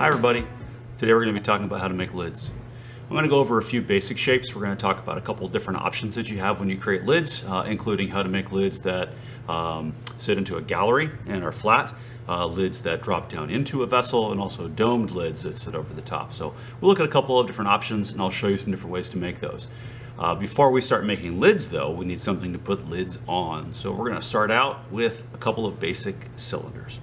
Hi everybody. Today we're going to be talking about how to make lids. I'm going to go over a few basic shapes. We're going to talk about a couple different options that you have when you create lids, including how to make lids that sit into a gallery and are flat, lids that drop down into a vessel, and also domed lids that sit over the top. So we'll look at a couple of different options and I'll show you some different ways to make those. Before we start making lids though, we need something to put lids on. So we're going to start out with a couple of basic cylinders.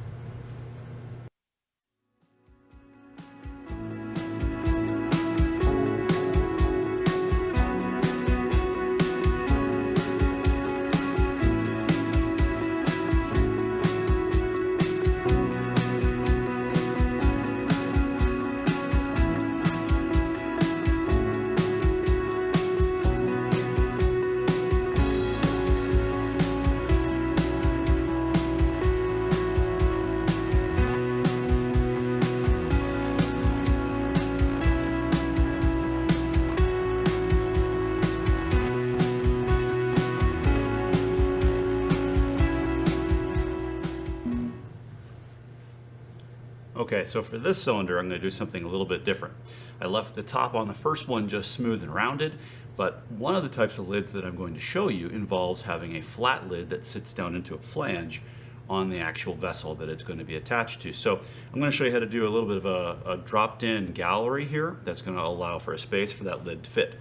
Okay, so for this cylinder, I'm going to do something a little bit different. I left the top on the first one just smooth and rounded, but one of the types of lids that I'm going to show you involves having a flat lid that sits down into a flange on the actual vessel that it's going to be attached to. So I'm going to show you how to do a little bit of a dropped-in gallery here that's going to allow for a space for that lid to fit.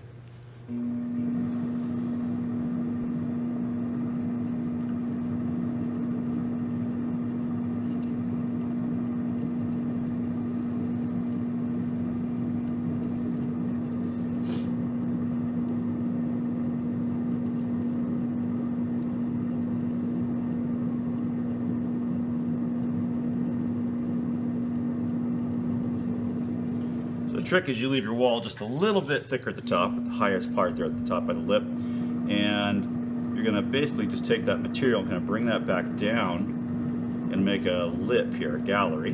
The trick is you leave your wall just a little bit thicker at the top, at the highest part there at the top by the lip, and you're going to basically just take that material and kind of bring that back down and make a lip here, a gallery,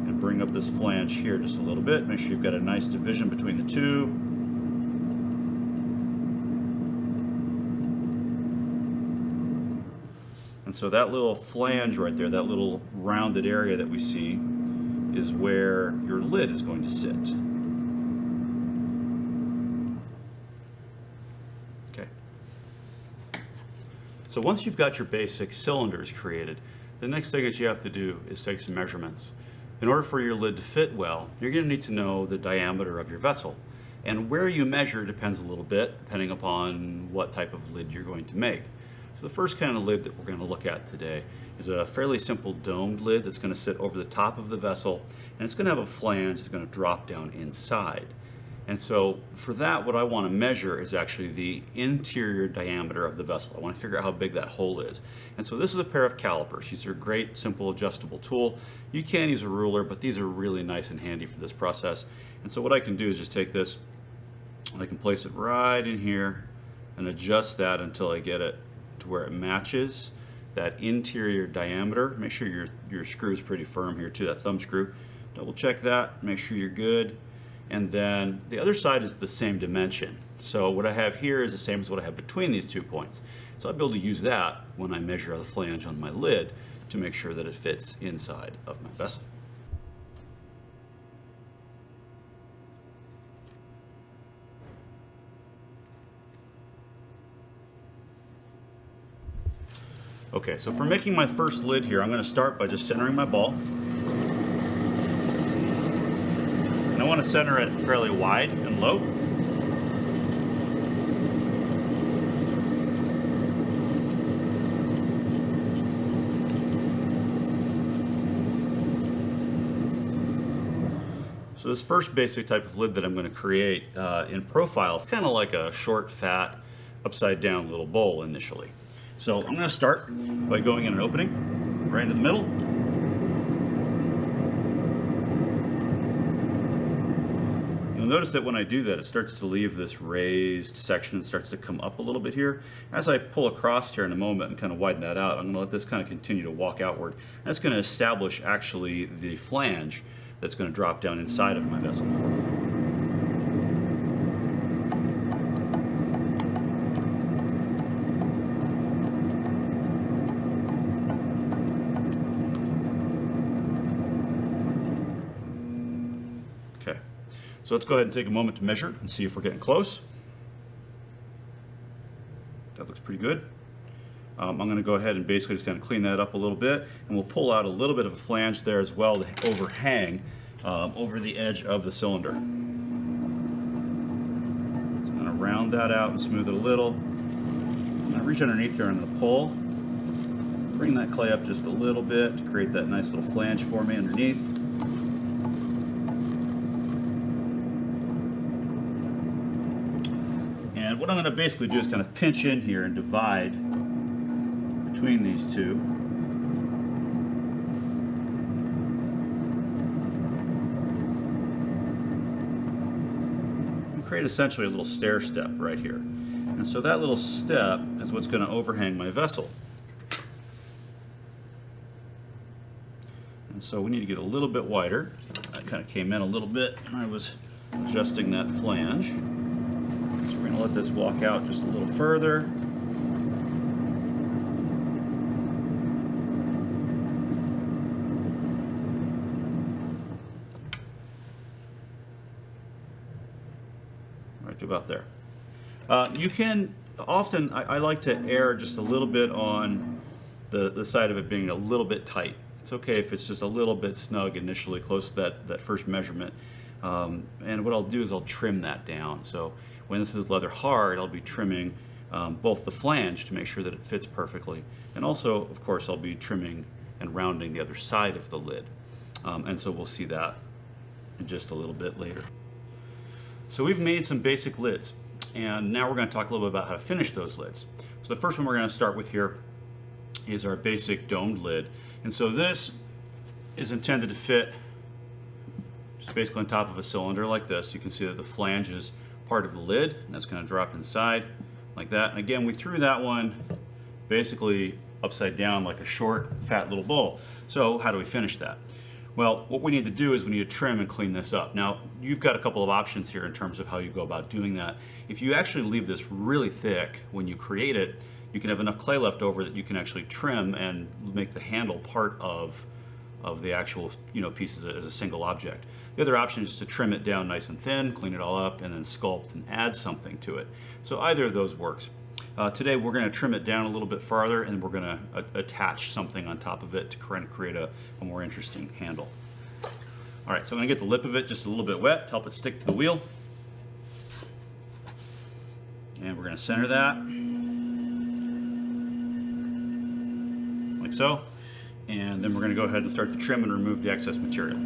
and bring up this flange here just a little bit. Make sure you've got a nice division between the two. And so that little flange right there, that little rounded area that we see, is where your lid is going to sit. Okay. So once you've got your basic cylinders created, the next thing that you have to do is take some measurements. In order for your lid to fit well, you're going to need to know the diameter of your vessel. And where you measure depends a little bit, depending upon what type of lid you're going to make. So the first kind of lid that we're going to look at today is a fairly simple domed lid that's going to sit over the top of the vessel, and it's going to have a flange that's going to drop down inside. And so for that, what I want to measure is actually the interior diameter of the vessel. I want to figure out how big that hole is. And so this is a pair of calipers. These are a great, simple, adjustable tool. You can use a ruler, but these are really nice and handy for this process. And so what I can do is just take this, and I can place it right in here and adjust that until I get it to where it matches that interior diameter. Make sure your screw is pretty firm here too, that thumb screw. Double check that, make sure you're good. And then the other side is the same dimension. So what I have here is the same as what I have between these 2 points. So I'll be able to use that when I measure the flange on my lid to make sure that it fits inside of my vessel. Okay, so for making my first lid here, I'm going to start by just centering my ball. And I want to center it fairly wide and low. So this first basic type of lid that I'm going to create in profile is kind of like a short, fat, upside down little bowl initially. So I'm going to start by going in an opening right into the middle. You'll notice that when I do that, it starts to leave this raised section and starts to come up a little bit here. As I pull across here in a moment and kind of widen that out, I'm going to let this kind of continue to walk outward. That's going to establish actually the flange that's going to drop down inside of my vessel. So let's go ahead and take a moment to measure and see if we're getting close. That looks pretty good. I'm going to go ahead and basically just kind of clean that up a little bit, and we'll pull out a little bit of a flange there as well to overhang over the edge of the cylinder. Just going to round that out and smooth it a little. I'm going to reach underneath here and I'm going to pull. Bring that clay up just a little bit to create that nice little flange for me underneath. And what I'm going to basically do is kind of pinch in here and divide between these two. And create essentially a little stair step right here. And so that little step is what's going to overhang my vessel. And so we need to get a little bit wider. That kind of came in a little bit and I was adjusting that flange. So we're going to let this walk out just a little further. Right to about there. You can often, I like to err just a little bit on the side of it being a little bit tight. It's okay if it's just a little bit snug initially, close to that first measurement. And what I'll do is I'll trim that down. So when this is leather hard, I'll be trimming both the flange to make sure that it fits perfectly. And also, of course, I'll be trimming and rounding the other side of the lid. And so we'll see that in just a little bit later. So we've made some basic lids. And now we're going to talk a little bit about how to finish those lids. So the first one we're going to start with here is our basic domed lid. And so this is intended to fit just basically on top of a cylinder like this. You can see that the flange is part of the lid, and that's going to drop inside like that. And again, we threw that one basically upside down like a short, fat little bowl. So how do we finish that? Well, what we need to do is we need to trim and clean this up. Now, you've got a couple of options here in terms of how you go about doing that. If you actually leave this really thick when you create it, you can have enough clay left over that you can actually trim and make the handle part of the actual pieces as a single object. The other option is to trim it down nice and thin, clean it all up, and then sculpt and add something to it. So either of those works. Today we're going to trim it down a little bit farther, and we're going to attach something on top of it to kind of create a more interesting handle. All right, so I'm going to get the lip of it just a little bit wet to help it stick to the wheel. And we're going to center that, like so. And then we're going to go ahead and start to trim and remove the excess material.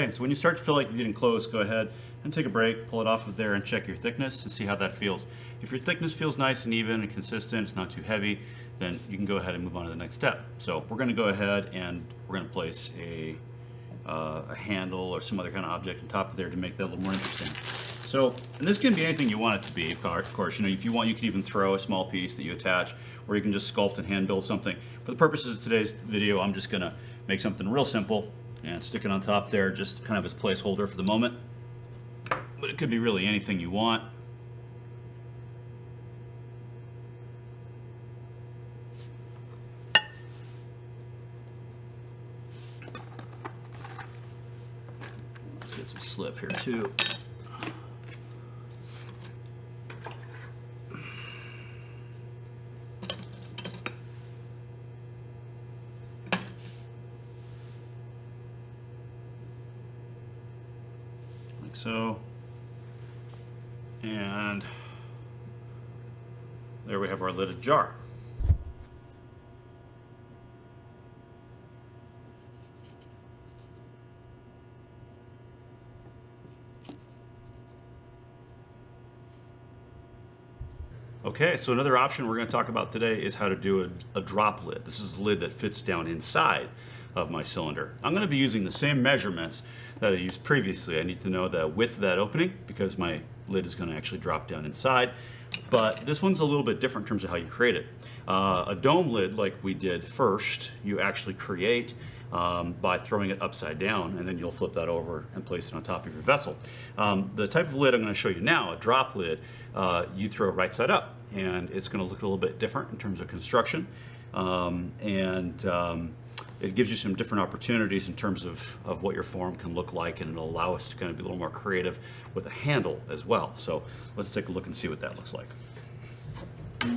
Okay, so when you start to feel like you're getting close, go ahead and take a break, pull it off of there and check your thickness and see how that feels. If your thickness feels nice and even and consistent, it's not too heavy, then you can go ahead and move on to the next step. So we're gonna go ahead and we're gonna place a handle or some other kind of object on top of there to make that a little more interesting. So, and this can be anything you want it to be, of course. You know, if you want, you could even throw a small piece that you attach, or you can just sculpt and hand build something. For the purposes of today's video, I'm just gonna make something real simple and stick it on top there, just kind of as placeholder for the moment. But it could be really anything you want. Let's get some slip here too. Like so. And there we have our lidded jar. Okay, so another option we're going to talk about today is how to do a drop lid. This is a lid that fits down inside of my cylinder. I'm going to be using the same measurements that I used previously. I need to know the width of that opening because my lid is going to actually drop down inside. But this one's a little bit different in terms of how you create it. A dome lid, like we did first, you actually create by throwing it upside down, and then you'll flip that over and place it on top of your vessel. The type of lid I'm going to show you now, a drop lid, you throw it right side up, and it's going to look a little bit different in terms of construction, it gives you some different opportunities in terms of what your form can look like, and it'll allow us to kind of be a little more creative with a handle as well. So let's take a look and see what that looks like. So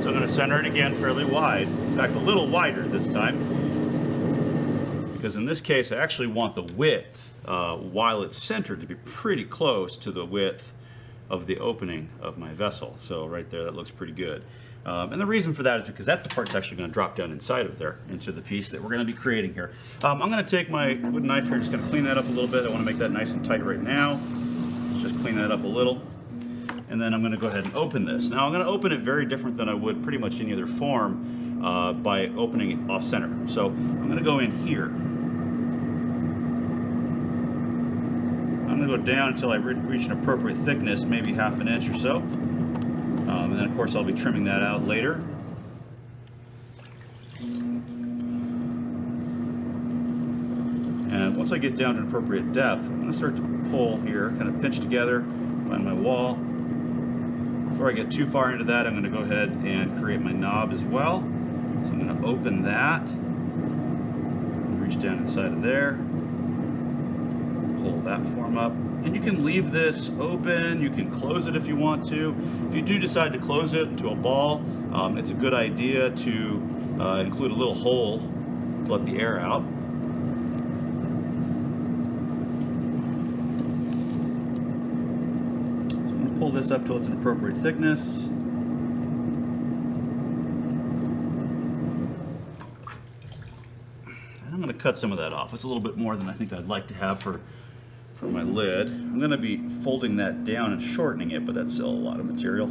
I'm going to center it again fairly wide, in fact a little wider this time, because in this case I actually want the width while it's centered to be pretty close to the width of the opening of my vessel. So right there, that looks pretty good. And the reason for that is because that's the part that's actually going to drop down inside of there into the piece that we're going to be creating here. I'm going to take my wooden knife here, just going to clean that up a little bit. I want to make that nice and tight right now. Let's just clean that up a little. And then I'm going to go ahead and open this. Now I'm going to open it very different than I would pretty much any other form by opening it off center. So I'm going to go in here. I'm going to go down until I reach an appropriate thickness, maybe half an inch or so. And then of course I'll be trimming that out later. And once I get down to an appropriate depth, I'm going to start to pull here, kind of pinch together, find my wall. Before I get too far into that, I'm going to go ahead and create my knob as well. So I'm going to open that, reach down inside of there. Pull that form up, and you can leave this open, you can close it if you want to. If you do decide to close it into a ball, it's a good idea to include a little hole to let the air out. So I'm going to pull this up till it's an appropriate thickness. And I'm going to cut some of that off. It's a little bit more than I think I'd like to have for my lid. I'm going to be folding that down and shortening it, but that's still a lot of material.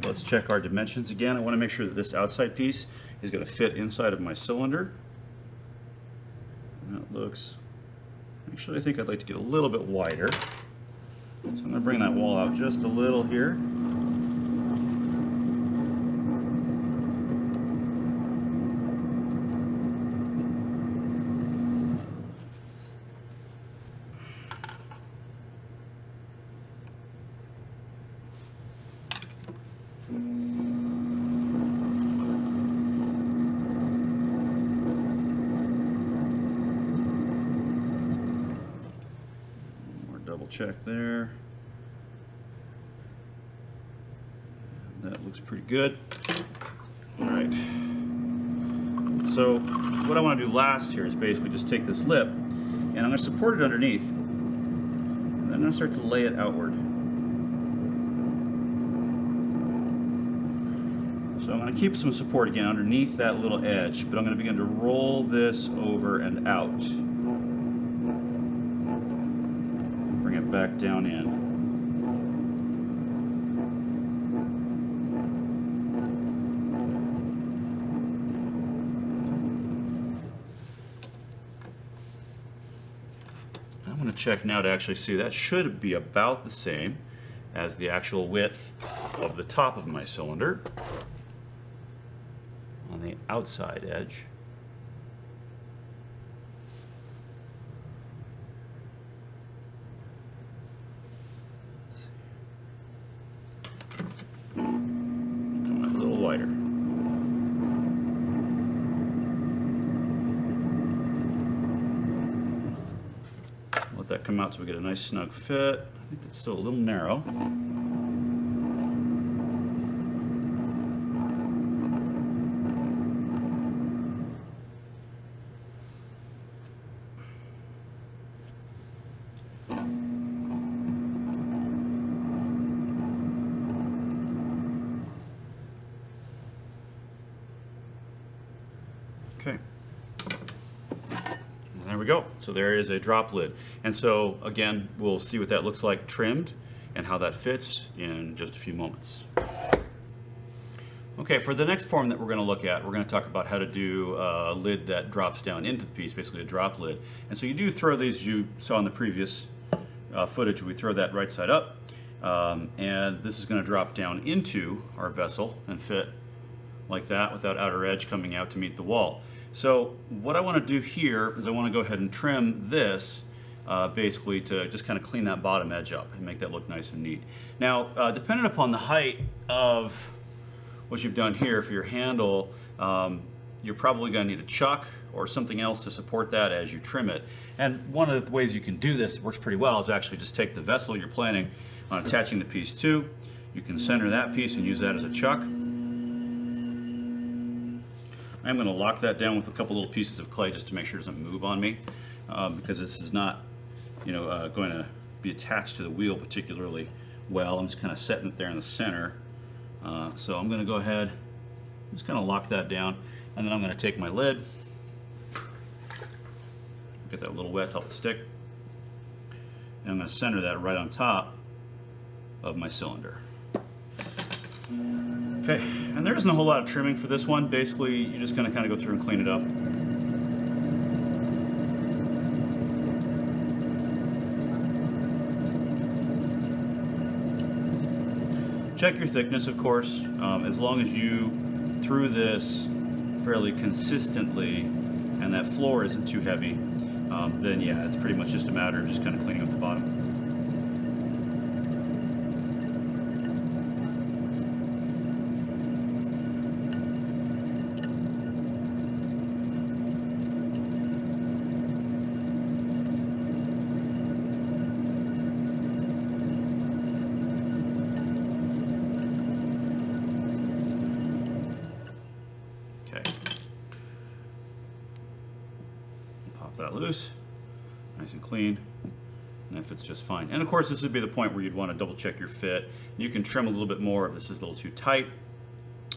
Let's check our dimensions again. I want to make sure that this outside piece is going to fit inside of my cylinder. And that looks, actually I think I'd like to get a little bit wider. So I'm going to bring that wall out just a little here. check there. That looks pretty good. All right. So what I want to do last here is basically just take this lip and I'm going to support it underneath. And I'm going to start to lay it outward. So I'm going to keep some support again underneath that little edge, but I'm going to begin to roll this over and out. Bring it back down in. I'm going to check now to actually see that should be about the same as the actual width of the top of my cylinder on the outside edge. Let's see. Come out a little wider. Let that come out so we get a nice snug fit. I think it's still a little narrow. Okay. There we go. So there is a drop lid. And so again, we'll see what that looks like trimmed and how that fits in just a few moments. Okay, for the next form that we're going to look at, we're going to talk about how to do a lid that drops down into the piece, basically a drop lid. And so you do throw these, you saw in the previous footage, we throw that right side up. And this is going to drop down into our vessel and fit like that without outer edge coming out to meet the wall. So what I want to do here is I want to go ahead and trim this basically to just kind of clean that bottom edge up and make that look nice and neat. Now, depending upon the height of what you've done here for your handle, you're probably going to need a chuck or something else to support that as you trim it. And one of the ways you can do this that works pretty well is actually just take the vessel you're planning on attaching the piece to. You can center that piece and use that as a chuck. I'm going to lock that down with a couple little pieces of clay just to make sure it doesn't move on me, because this is not, going to be attached to the wheel particularly well. I'm just kind of setting it there in the center. So I'm going to go ahead, just kind of lock that down, and then I'm going to take my lid, get that a little wet to help it stick, and I'm going to center that right on top of my cylinder. Okay, and there isn't a whole lot of trimming for this one. Basically, you're just going to kind of go through and clean it up. Check your thickness, of course. As long as you threw this fairly consistently and that floor isn't too heavy, then yeah, it's pretty much just a matter of just kind of cleaning up the bottom. That loose, nice and clean, and that fits just fine. And of course, this would be the point where you'd want to double check your fit. You can trim a little bit more if this is a little too tight.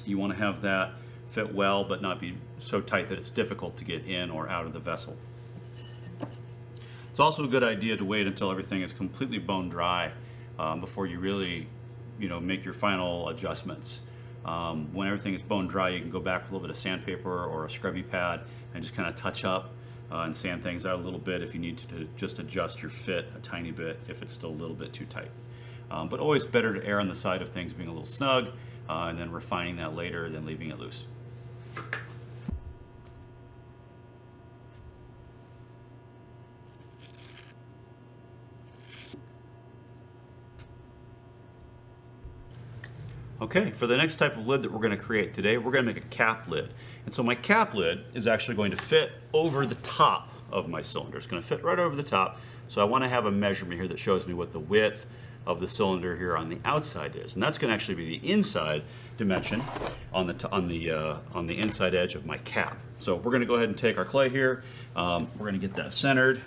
You want to have that fit well, but not be so tight that it's difficult to get in or out of the vessel. It's also a good idea to wait until everything is completely bone dry before you really, make your final adjustments. When everything is bone dry, you can go back with a little bit of sandpaper or a scrubby pad and just kind of touch up and sand things out a little bit if you need to just adjust your fit a tiny bit if it's still a little bit too tight. But always better to err on the side of things being a little snug and then refining that later than leaving it loose. Okay, for the next type of lid that we're going to create today, we're going to make a cap lid. And so my cap lid is actually going to fit over the top of my cylinder. It's going to fit right over the top. So I want to have a measurement here that shows me what the width of the cylinder here on the outside is, and that's going to actually be the inside dimension on the inside edge of my cap. So we're going to go ahead and take our clay here. We're going to get that centered.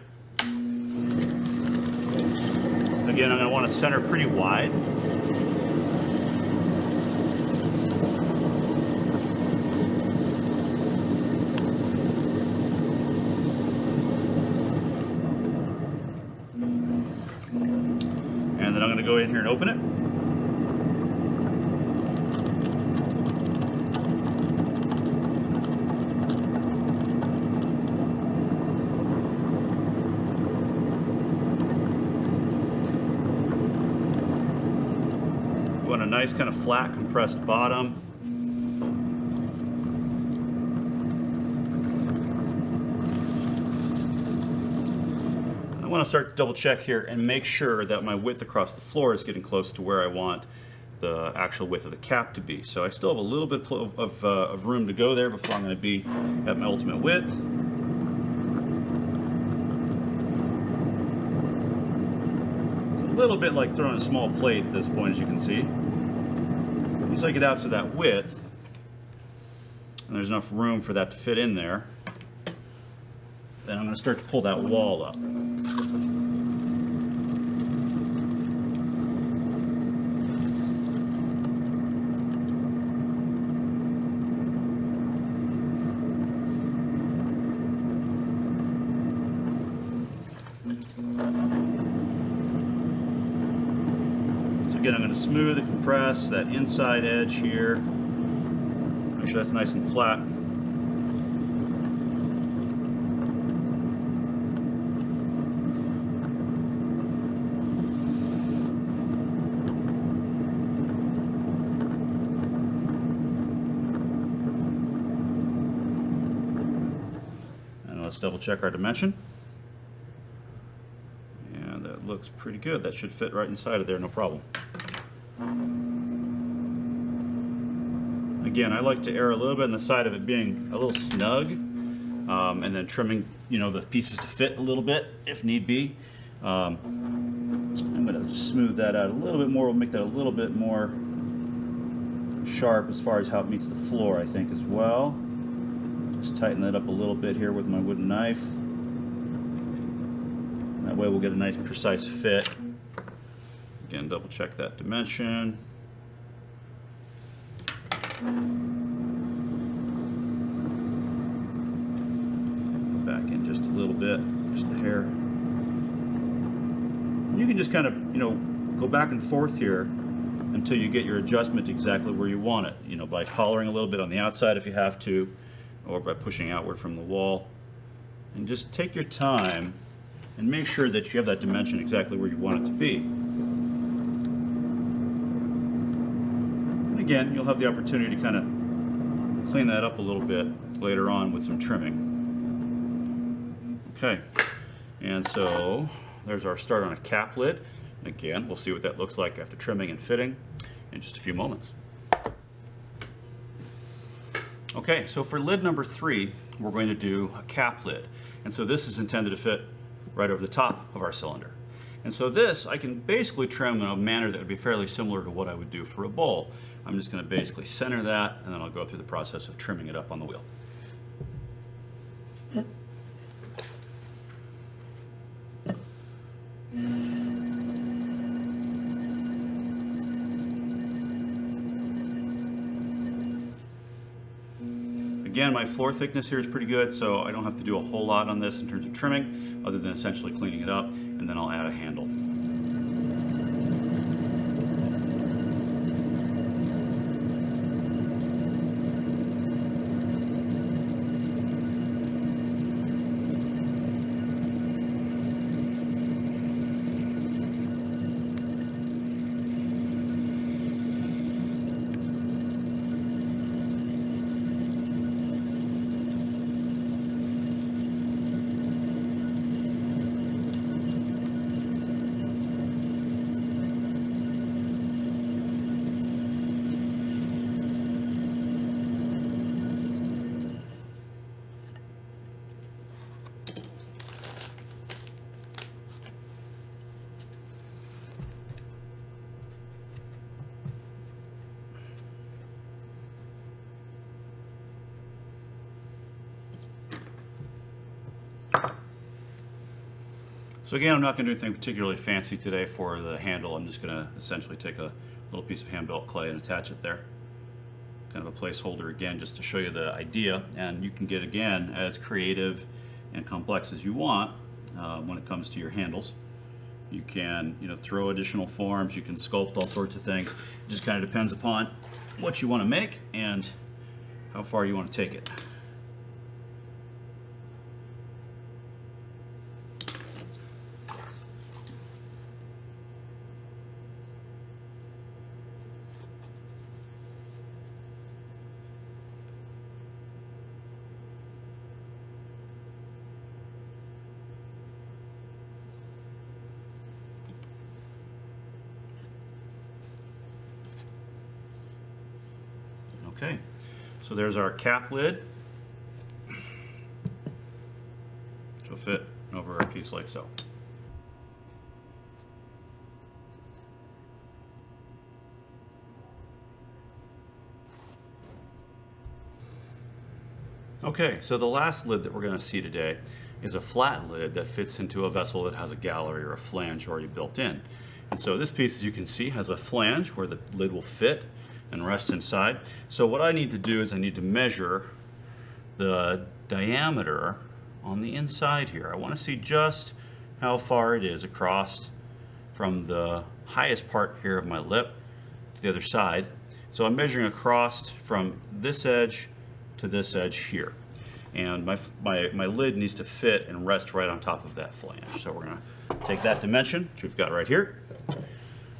Again, I'm going to want to center pretty wide. And then I'm going to go in here and open it. A nice kind of flat compressed bottom. I want to start to double check here and make sure that my width across the floor is getting close to where I want the actual width of the cap to be. So I still have a little bit of room to go there before I'm going to be at my ultimate width. It's a little bit like throwing a small plate at this point, as you can see. Once I get out to that width, and there's enough room for that to fit in there, then I'm going to start to pull that wall up. Again, I'm going to smooth and compress that inside edge here. Make sure that's nice and flat. And let's double check our dimension. And that looks pretty good. That should fit right inside of there, no problem. Again, I like to err a little bit on the side of it being a little snug, and then trimming, the pieces to fit a little bit if need be. I'm going to just smooth that out a little bit more. We'll make that a little bit more sharp as far as how it meets the floor, I think, as well. Just tighten that up a little bit here with my wooden knife. That way we'll get a nice precise fit. Again, double check that dimension. Back in just a little bit, just a hair. You can just kind of, go back and forth here until you get your adjustment exactly where you want it. By collaring a little bit on the outside if you have to, or by pushing outward from the wall. And just take your time and make sure that you have that dimension exactly where you want it to be. And again, you'll have the opportunity to kind of clean that up a little bit later on with some trimming. Okay, and so there's our start on a cap lid. And again, we'll see what that looks like after trimming and fitting in just a few moments. Okay, so for lid number 3, we're going to do a cap lid. And so this is intended to fit right over the top of our cylinder. And so this, I can basically trim in a manner that would be fairly similar to what I would do for a bowl. I'm just going to basically center that, and then I'll go through the process of trimming it up on the wheel. Again, my floor thickness here is pretty good, so I don't have to do a whole lot on this in terms of trimming, other than essentially cleaning it up, and then I'll add a handle. So again, I'm not going to do anything particularly fancy today for the handle. I'm just going to essentially take a little piece of hand-built clay and attach it there. Kind of a placeholder again, just to show you the idea, and you can get, again, as creative and complex as you want when it comes to your handles. You can, throw additional forms, you can sculpt all sorts of things. It just kind of depends upon what you want to make and how far you want to take it. Okay, so there's our cap lid, which will fit over a piece like so. Okay, so the last lid that we're going to see today is a flat lid that fits into a vessel that has a gallery or a flange already built in. And so this piece, as you can see, has a flange where the lid will fit and rest inside. So what I need to do is I need to measure the diameter on the inside here. I want to see just how far it is across from the highest part here of my lip to the other side. So I'm measuring across from this edge to this edge here. And my lid needs to fit and rest right on top of that flange. So we're going to take that dimension, which we've got right here.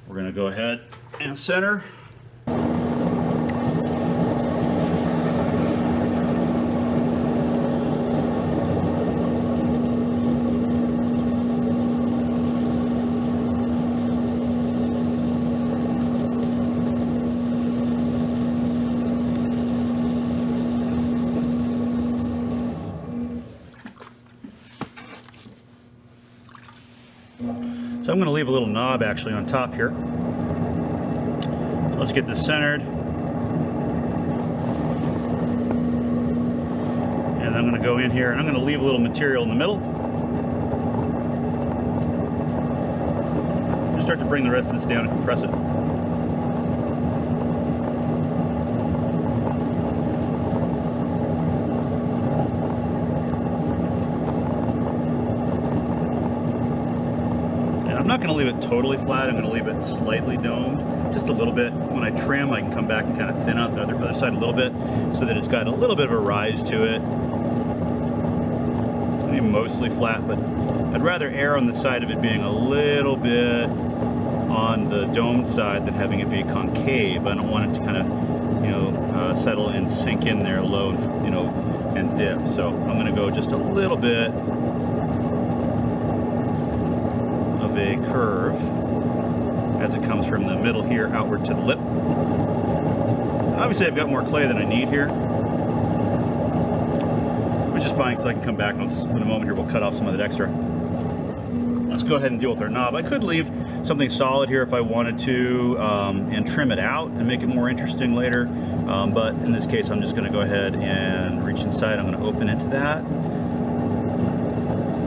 We're going to go ahead and center. So I'm going to leave a little knob actually on top here. Let's get this centered. And I'm going to go in here and I'm going to leave a little material in the middle. Just start to bring the rest of this down and compress it. I'm not going to leave it totally flat, I'm going to leave it slightly domed, just a little bit. When I trim, I can come back and kind of thin out the other side a little bit so that it's got a little bit of a rise to it. It's going to be mostly flat, but I'd rather err on the side of it being a little bit on the domed side than having it be concave. I don't want it to kind of, settle and sink in there low and, and dip. So I'm going to go just a little bit of a curve as it comes from the middle here outward to the lip. Obviously I've got more clay than I need here, which is fine because I can come back and in a moment here we'll cut off some of that extra. Let's go ahead and deal with our knob. I could leave something solid here if I wanted to and trim it out and make it more interesting later, but in this case I'm just going to go ahead and reach inside. I'm going to open into that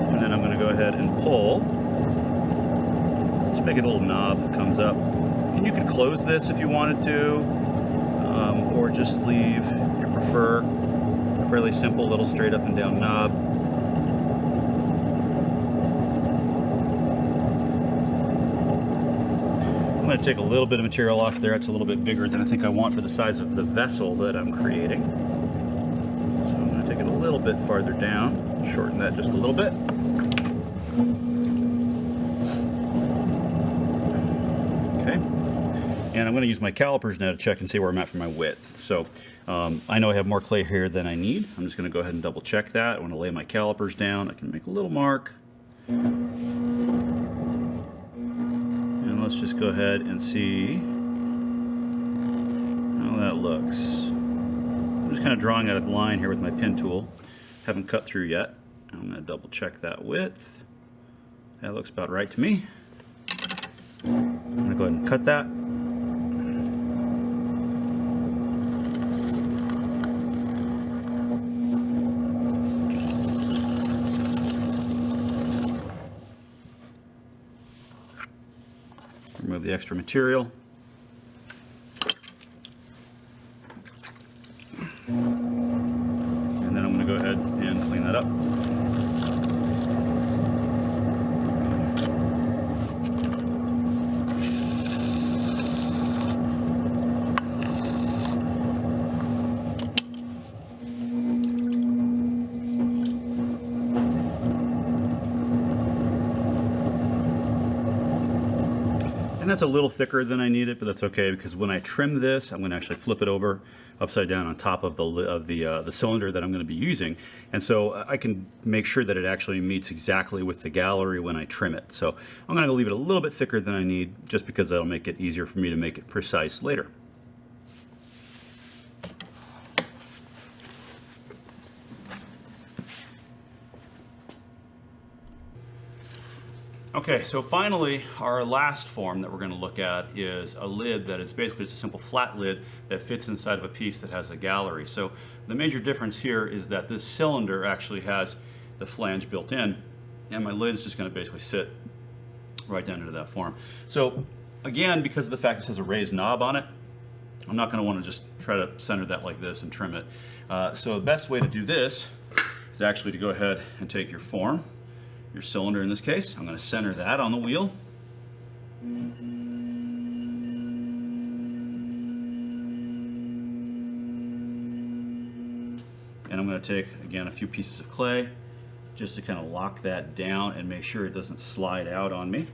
and then I'm going to go ahead and pull. Make it a little knob that comes up. And you could close this if you wanted to, or just leave, if you prefer, a fairly simple little straight up and down knob. I'm going to take a little bit of material off there. It's a little bit bigger than I think I want for the size of the vessel that I'm creating. So I'm going to take it a little bit farther down, shorten that just a little bit. And I'm going to use my calipers now to check and see where I'm at for my width. So I know I have more clay here than I need. I'm just going to go ahead and double check that. I want to lay my calipers down. I can make a little mark. And let's just go ahead and see how that looks. I'm just kind of drawing out a line here with my pen tool. Haven't cut through yet. I'm going to double check that width. That looks about right to me. I'm going to go ahead and cut that. the extra material. And then I'm going to go ahead and clean that up. And that's a little thicker than I need it, but that's okay because when I trim this, I'm going to actually flip it over upside down on top of the cylinder that I'm going to be using, and so I can make sure that it actually meets exactly with the gallery when I trim it. So I'm going to leave it a little bit thicker than I need, just because that'll make it easier for me to make it precise later. Okay, so finally, our last form that we're going to look at is a lid that is basically just a simple flat lid that fits inside of a piece that has a gallery. So the major difference here is that this cylinder actually has the flange built in, and my lid is just going to basically sit right down into that form. So again, because of the fact this has a raised knob on it, I'm not going to want to just try to center that like this and trim it. So the best way to do this is actually to go ahead and take your form, your cylinder in this case. I'm going to center that on the wheel. And I'm going to take, again, a few pieces of clay just to kind of lock that down and make sure it doesn't slide out on me.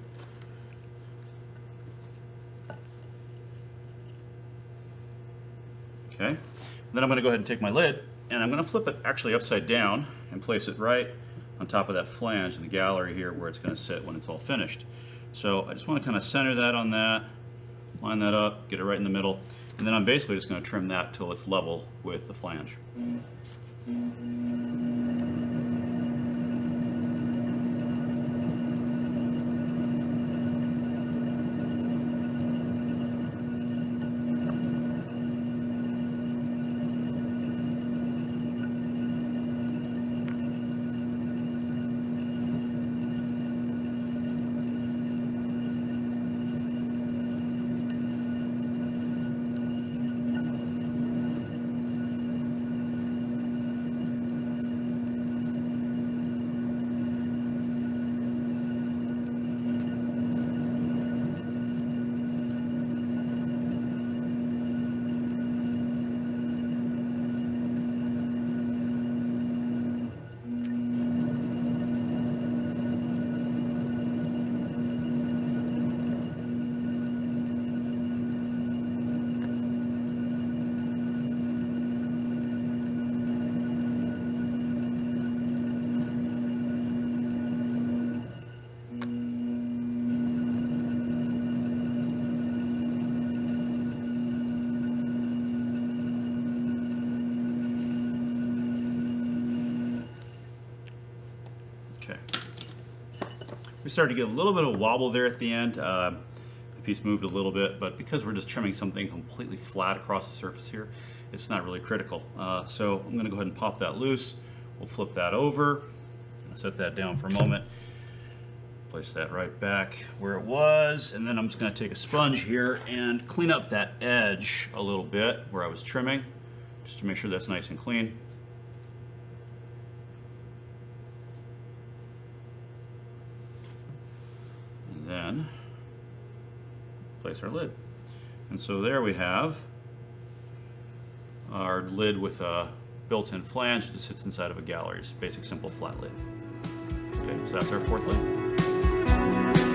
Okay. Then I'm going to go ahead and take my lid and I'm going to flip it actually upside down and place it right on top of that flange in the gallery here where it's going to sit when it's all finished. So I just want to kind of center that on that, line that up, get it right in the middle, and then I'm basically just going to trim that till it's level with the flange. Okay. We started to get a little bit of wobble there at the end. The piece moved a little bit, but because we're just trimming something completely flat across the surface here, it's not really critical. So I'm going to go ahead and pop that loose. We'll flip that over, set that down for a moment, place that right back where it was, and then I'm just going to take a sponge here and clean up that edge a little bit where I was trimming, just to make sure that's nice and clean. And then place our lid. And so there we have our lid with a built-in flange that sits inside of a gallery. It's a basic, simple, flat lid. Okay, so that's our fourth lid.